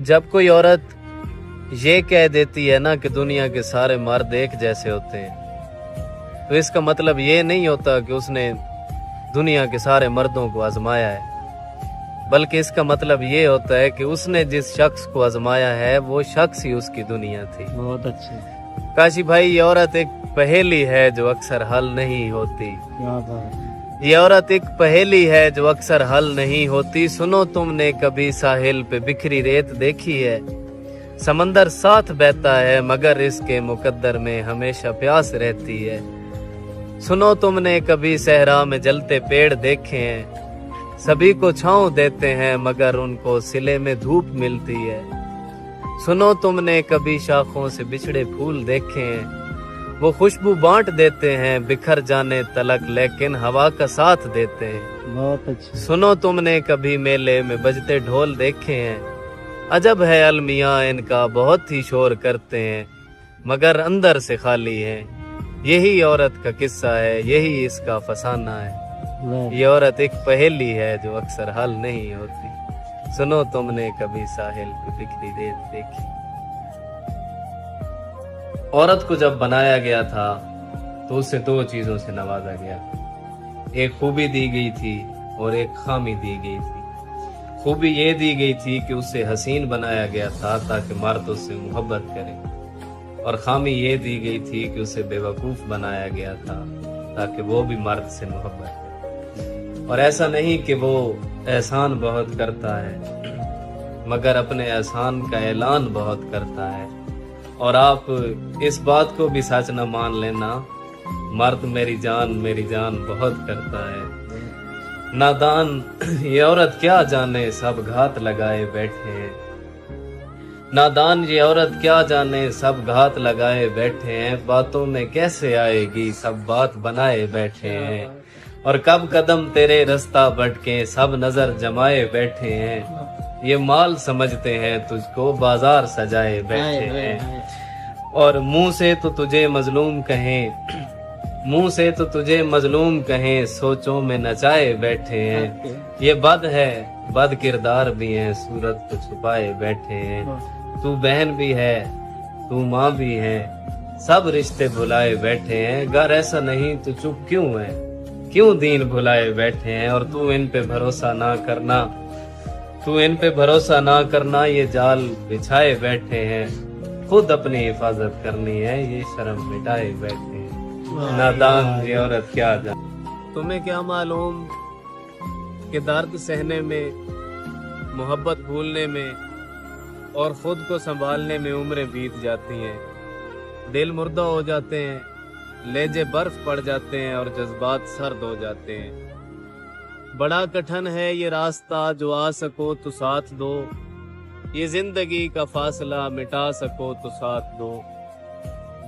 जब कोई औरत ये कह देती है ना कि दुनिया के सारे मर्द एक जैसे होते हैं, तो इसका मतलब ये नहीं होता कि उसने दुनिया के सारे मर्दों को आजमाया है, बल्कि इसका मतलब ये होता है कि उसने जिस शख्स को आजमाया है वो शख्स ही उसकी दुनिया थी। बहुत अच्छे। काशी भाई, ये औरत एक पहेली है जो अक्सर हल नहीं होती। क्या बात। ये औरत एक पहेली है जो अक्सर हल नहीं होती। सुनो, तुमने कभी साहिल पे बिखरी रेत देखी है? समंदर साथ बहता है मगर इसके मुकद्दर में हमेशा प्यास रहती है। सुनो, तुमने कभी सहरा में जलते पेड़ देखे हैं? सभी को छांव देते हैं मगर उनको सिले में धूप मिलती है। सुनो, तुमने कभी शाखों से बिछड़े फूल देखे हैं? वो खुशबू बांट देते हैं बिखर जाने तलक, लेकिन हवा का साथ देते हैं। बहुत अच्छे। सुनो, तुमने कभी मेले में बजते ढोल देखे हैं? अजब है अलमियां इनका, बहुत ही शोर करते हैं मगर अंदर से खाली है। यही औरत का किस्सा है, यही इसका फसाना है। ये औरत एक पहेली है जो अक्सर हल नहीं होती। सुनो, तुमने कभी साहिल पे बिखरी रेत देखी? औरत को जब बनाया गया था तो उसे दो चीजों से नवाजा गया। एक खूबी दी गई थी और एक खामी दी गई थी। खूबी ये दी गई थी कि उसे हसीन बनाया गया था ताकि मर्द उससे मोहब्बत करे, और खामी ये दी गई थी कि उसे बेवकूफ बनाया गया था ताकि वो भी मर्द से मोहब्बत करे। और ऐसा नहीं कि वो एहसान बहुत करता है, मगर अपने एहसान का ऐलान बहुत करता है। और आप इस बात को भी सच न मान लेना, मर्द मेरी जान बहुत करता है। नादान ये औरत क्या जाने सब घात लगाए बैठे हैं। नादान ये औरत क्या जाने सब घात लगाए बैठे हैं। बातों में कैसे आएगी सब बात बनाए बैठे हैं। और कब कदम तेरे रास्ता भटके सब नजर जमाए बैठे हैं। ये माल समझते हैं तुझको बाजार सजाए बैठे हैं। और मुंह से तो तुझे मजलूम कहें, मुंह से तो तुझे मजलूम कहें, सोचों में नचाए बैठे हैं। ये बद है, बद किरदार भी है, सूरत को छुपाए बैठे हैं। तू बहन भी है, तू माँ भी है, सब रिश्ते भुलाए बैठे हैं। गर ऐसा नहीं तो चुप क्यों है, क्यों दीन भुलाए बैठे हैं। और तू इन पे भरोसा ना करना, तू इन पे भरोसा ना करना, ये जाल बिछाए बैठे हैं। खुद अपनी हिफाजत करनी है, ये शर्म मिटाए बैठे हैं। नादान ये औरत क्या जाने। तुम्हें क्या मालूम कि दर्द सहने में, मोहब्बत भूलने में और खुद को संभालने में उम्रें बीत जाती हैं। दिल मुर्दा हो जाते हैं, लेजे बर्फ पड़ जाते हैं और जज्बात सर्द हो जाते हैं। बड़ा कठिन है ये रास्ता, जो आ सको तो साथ दो। ये जिंदगी का फासला मिटा सको तो साथ दो।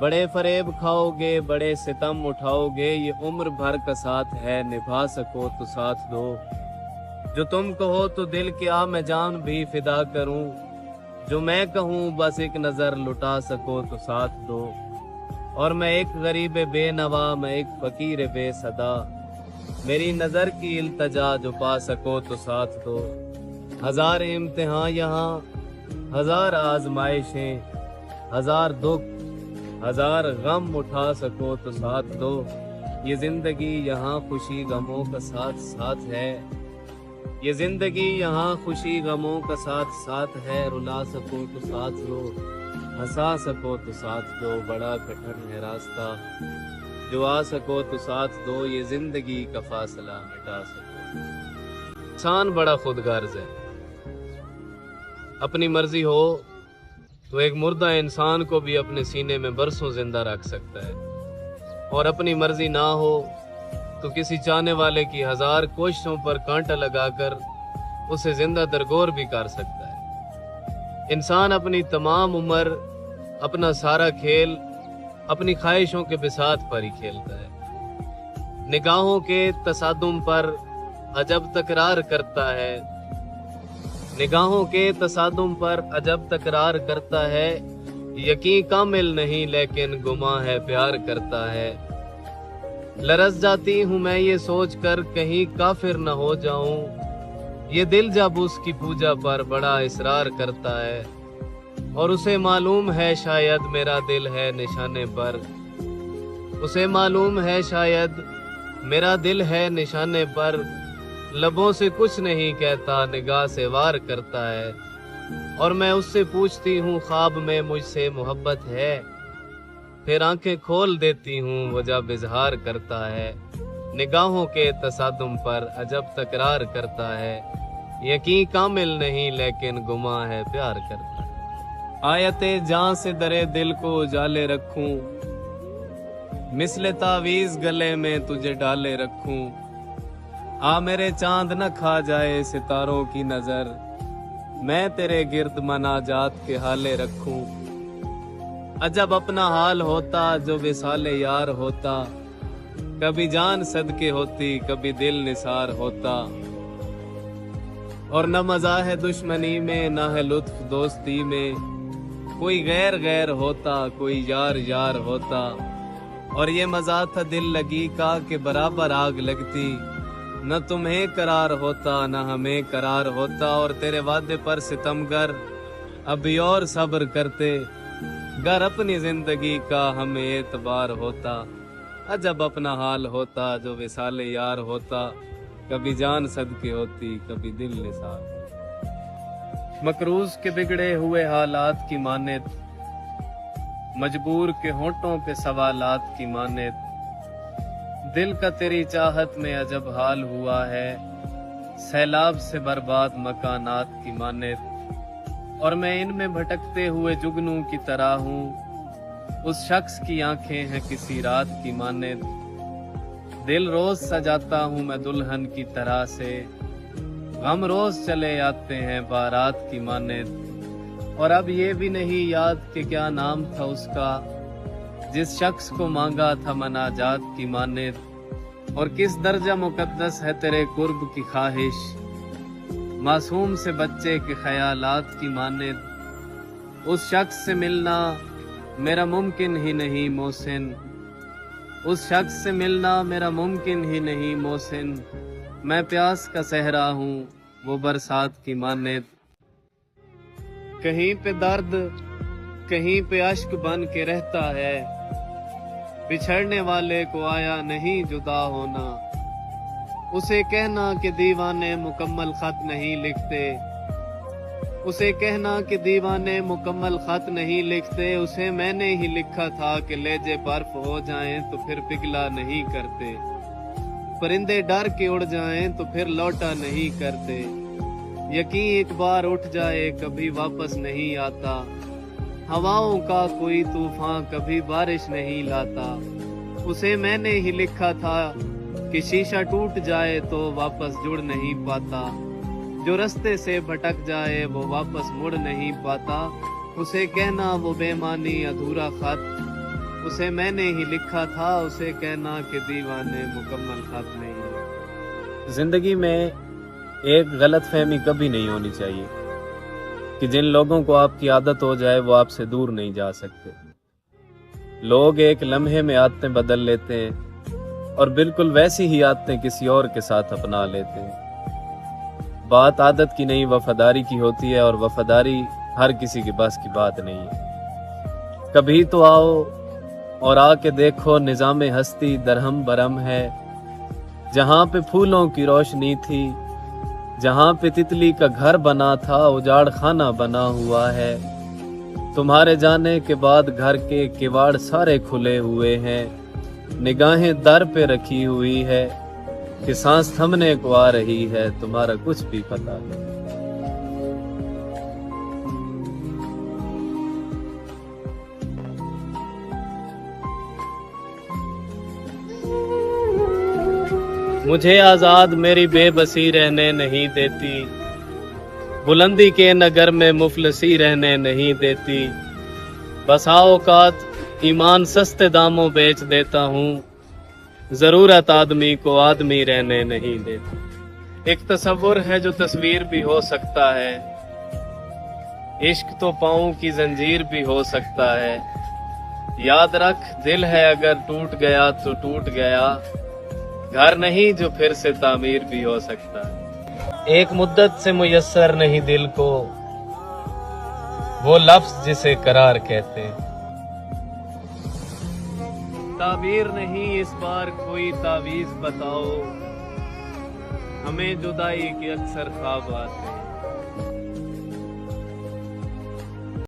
बड़े फरेब खाओगे, बड़े सितम उठाओगे, ये उम्र भर का साथ है, निभा सको तो साथ दो। जो तुम कहो तो दिल क्या मैं जान भी फिदा करूं, जो मैं कहूं बस एक नजर लुटा सको तो साथ दो। और मैं एक गरीब बेनवा, मैं एक फकीर बेसदा, मेरी नजर की इल्तजा जो पा सको तो साथ दो। हजार इम्तिहान यहाँ, हजार आजमाइशें, हजार दुख, हजार गम उठा सको तो साथ दो। ये जिंदगी यहाँ खुशी गमों का साथ साथ है। ये जिंदगी यहाँ खुशी गमों का साथ साथ है। रुला सको तो साथ लो, हंसा सको तो साथ दो। बड़ा कठिन है रास्ता, जो आ सको तो साथ दो। ये जिंदगी का फासला मिटा सको। इंसान बड़ा खुदगर्ज है। अपनी मर्जी हो तो एक मुर्दा इंसान को भी अपने सीने में बरसों जिंदा रख सकता है, और अपनी मर्जी ना हो तो किसी चाहने वाले की हजार कोशिशों पर कांटा लगाकर उसे जिंदा दरगोर भी कर सकता है। इंसान अपनी तमाम उम्र अपना सारा खेल अपनी ख्वाहिशों के बिसात पर ही खेलता है। निगाहों के तसादुम पर अजब तकरार करता है, निगाहों के तसादुम पर अजब तकरार करता है। यकीन कामिल नहीं लेकिन गुमा है प्यार करता है। लरस जाती हूँ मैं ये सोच कर कहीं काफिर न हो जाऊं, ये दिल जब उसकी पूजा पर बड़ा इसरार करता है और उसे मालूम है शायद मेरा दिल है निशाने पर, उसे मालूम है शायद मेरा दिल है निशाने पर, लबों से कुछ नहीं कहता निगाह से वार करता है। और मैं उससे पूछती हूँ ख्वाब में मुझसे मोहब्बत है, फिर आंखें खोल देती हूँ वो जब इजहार करता है। निगाहों के तसादुम पर अजब तकरार करता है, यकीन कामिल नहीं लेकिन गुमा है प्यार करता है। आयते जान से दरे दिल को उजाले रखूं, मिसले तावीज गले में तुझे डाले रखूं। आ मेरे चांद न खा जाए सितारों की नजर, मैं तेरे गिर्द मनाजात के हाले रखूं। अजब अपना हाल होता जो विसाले यार होता, कभी जान सदके होती कभी दिल निसार होता। और न मजा है दुश्मनी में न है लुत्फ दोस्ती में, कोई गैर गैर होता कोई यार यार होता। और ये मजा था दिल लगी का कि बराबर आग लगती, न तुम्हें करार होता न हमें करार होता। और तेरे वादे पर सितमगर अभी और सब्र करते, गर अपनी जिंदगी का हमें एतबार होता। अजब अपना हाल होता जो विसाले यार होता, कभी जान सदके होती कभी दिल निसार। मकरूज के बिगड़े हुए हालात की मानेत, मजबूर के होंठों पे सवालात की मानेत। दिल का तेरी चाहत में अजब हाल हुआ है, सैलाब से बर्बाद मकानात की मानेत। और मैं इनमें भटकते हुए जुगनू की तरह हूँ, उस शख्स की आंखें हैं किसी रात की मानेत। दिल रोज सजाता हूँ मैं दुल्हन की तरह से, गम रोज चले आते हैं बारात की मानेत। और अब ये भी नहीं याद कि क्या नाम था उसका, जिस शख्स को मांगा था मनाजात की मानेत। और किस दर्जा मुकद्दस है तेरे कुर्ब की ख्वाहिश, मासूम से बच्चे के ख्यालात की मानेत। उस शख्स से मिलना मेरा मुमकिन ही नहीं मोहसिन, उस शख्स से मिलना मेरा मुमकिन ही नहीं मोहसिन। मैं प्यास का सहरा हूँ वो बरसात की मानेत। कहीं पे दर्द कहीं पे अश्क बन के रहता है, बिछड़ने वाले को आया नहीं जुदा होना। उसे कहना कि दीवाने मुकम्मल खत नहीं लिखते, उसे कहना कि दीवाने मुकम्मल खत नहीं लिखते। उसे मैंने ही लिखा था कि लेजे बर्फ हो जाएं तो फिर पिघला नहीं करते, परिंदे डर के उड़ जाएं तो फिर लौटा नहीं करते। यकीन एक बार उठ जाए कभी वापस नहीं आता, हवाओं का कोई तूफान कभी बारिश नहीं लाता। उसे मैंने ही लिखा था कि शीशा टूट जाए तो वापस जुड़ नहीं पाता, जो रास्ते से भटक जाए वो वापस मुड़ नहीं पाता। उसे कहना वो बेमानी अधूरा खत, उसे मैंने ही लिखा था, उसे कहना कि दीवाने मुकम्मल खत नहीं। जिंदगी में एक गलत फहमी कभी नहीं होनी चाहिए कि जिन लोगों को आपकी आदत हो जाए वो आपसे दूर नहीं जा सकते। लोग एक लम्हे में आदतें बदल लेते हैं और बिल्कुल वैसी ही आदतें किसी और के साथ अपना लेते हैं। बात आदत की नहीं वफादारी की होती है, और वफादारी हर किसी के बस की बात नहीं है। कभी तो आओ और आके देखो निजाम हस्ती दरहम बरम है, जहाँ पे फूलों की रोशनी थी, जहाँ पे तितली का घर बना था, उजाड़ खाना बना हुआ है। तुम्हारे जाने के बाद घर के किवाड़ सारे खुले हुए हैं, निगाहें दर पे रखी हुई है कि सांस थमने को आ रही है, तुम्हारा कुछ भी पता नहीं। मुझे आजाद मेरी बेबसी रहने नहीं देती, बुलंदी के नगर में मुफलसी रहने नहीं देती। बसा औकात ईमान सस्ते दामों बेच देता हूँ, जरूरत आदमी को आदमी रहने नहीं देती। एक तस्वुर है जो तस्वीर भी हो सकता है, इश्क तो पाँव की जंजीर भी हो सकता है। याद रख दिल है अगर टूट गया तो टूट गया, घर नहीं जो फिर से तामीर भी हो सकता है। ایک مدت سے میسر نہیں دل کو وہ لفظ جسے قرار کہتے. تعبیر نہیں اس بار کوئی تعویذ بتاؤ, ہمیں جدائی کے اکثر خواب آتے ہیں.